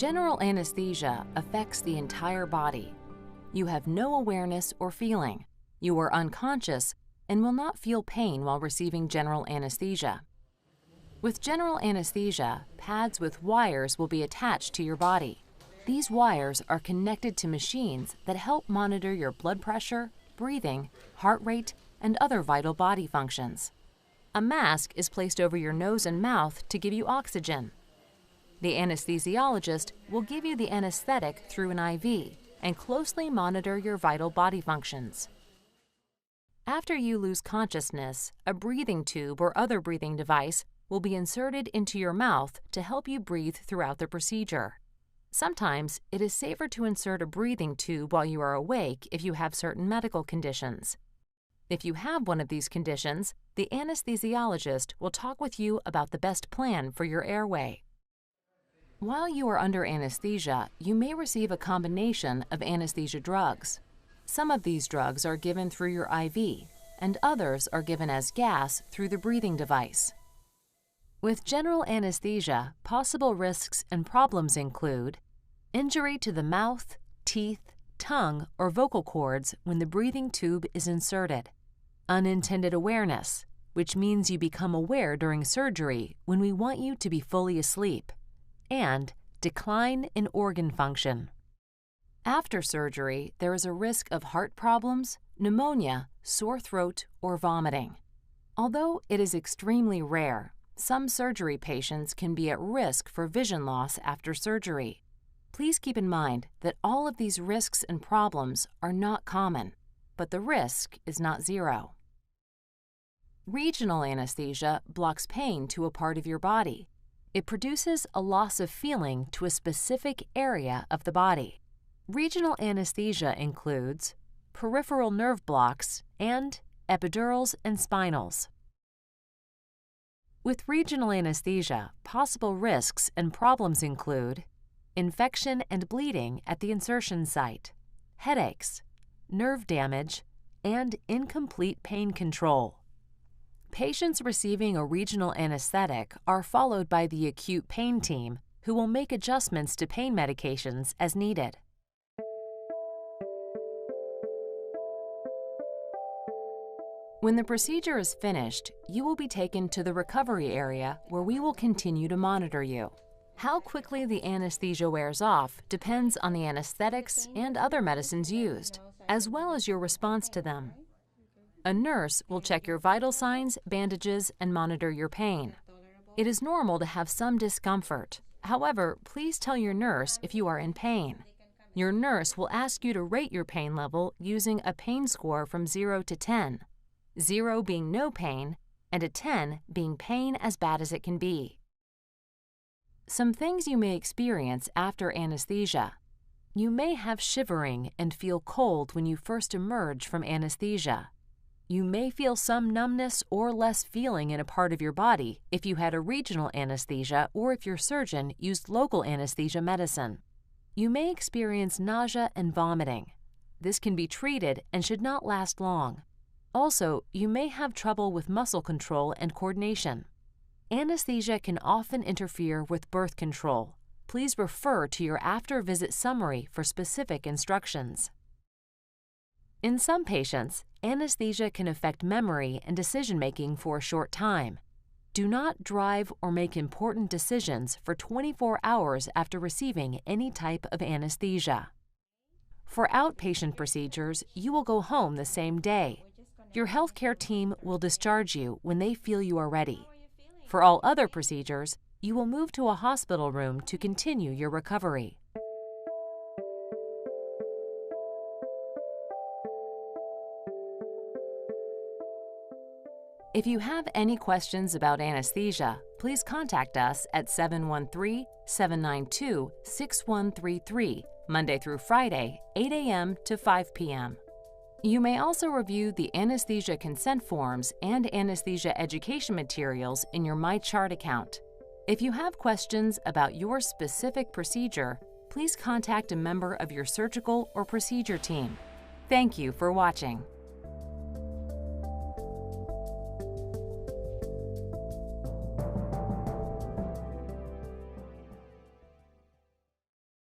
General anesthesia affects the entire body. You have no awareness or feeling. You are unconscious and will not feel pain while receiving general anesthesia. With general anesthesia, pads with wires will be attached to your body. These wires are connected to machines that help monitor your blood pressure, breathing, heart rate, and other vital body functions. A mask is placed over your nose and mouth to give you oxygen. The anesthesiologist will give you the anesthetic through an IV and closely monitor your vital body functions. After you lose consciousness, a breathing tube or other breathing device will be inserted into your mouth to help you breathe throughout the procedure. Sometimes it is safer to insert a breathing tube while you are awake if you have certain medical conditions. If you have one of these conditions, the anesthesiologist will talk with you about the best plan for your airway. While you are under anesthesia, you may receive a combination of anesthesia drugs. Some of these drugs are given through your IV, and others are given as gas through the breathing device. With general anesthesia, possible risks and problems include injury to the mouth, teeth, tongue, or vocal cords when the breathing tube is inserted, unintended awareness, which means you become aware during surgery when we want you to be fully asleep, and decline in organ function. After surgery, there is a risk of heart problems, pneumonia, sore throat, or vomiting. Although it is extremely rare, some surgery patients can be at risk for vision loss after surgery. Please keep in mind that all of these risks and problems are not common, but the risk is not zero. Regional anesthesia blocks pain to a part of your body. It produces a loss of feeling to a specific area of the body. Regional anesthesia includes peripheral nerve blocks and epidurals and spinals. With regional anesthesia, possible risks and problems include infection and bleeding at the insertion site, headaches, nerve damage, and incomplete pain control. Patients receiving a regional anesthetic are followed by the acute pain team, who will make adjustments to pain medications as needed. When the procedure is finished, you will be taken to the recovery area where we will continue to monitor you. How quickly the anesthesia wears off depends on the anesthetics and other medicines used, as well as your response to them. A nurse will check your vital signs, bandages, and monitor your pain. It is normal to have some discomfort. However, please tell your nurse if you are in pain. Your nurse will ask you to rate your pain level using a pain score from 0 to 10, 0 being no pain, and a 10 being pain as bad as it can be. Some things you may experience after anesthesia. You may have shivering and feel cold when you first emerge from anesthesia. You may feel some numbness or less feeling in a part of your body if you had a regional anesthesia or if your surgeon used local anesthesia medicine. You may experience nausea and vomiting. This can be treated and should not last long. Also, you may have trouble with muscle control and coordination. Anesthesia can often interfere with birth control. Please refer to your after-visit summary for specific instructions. In some patients, anesthesia can affect memory and decision-making for a short time. Do not drive or make important decisions for 24 hours after receiving any type of anesthesia. For outpatient procedures, you will go home the same day. Your healthcare team will discharge you when they feel you are ready. For all other procedures, you will move to a hospital room to continue your recovery. If you have any questions about anesthesia, please contact us at 713-792-6133, Monday through Friday, 8 a.m. to 5 p.m. You may also review the anesthesia consent forms and anesthesia education materials in your MyChart account. If you have questions about your specific procedure, please contact a member of your surgical or procedure team. Thank you for watching.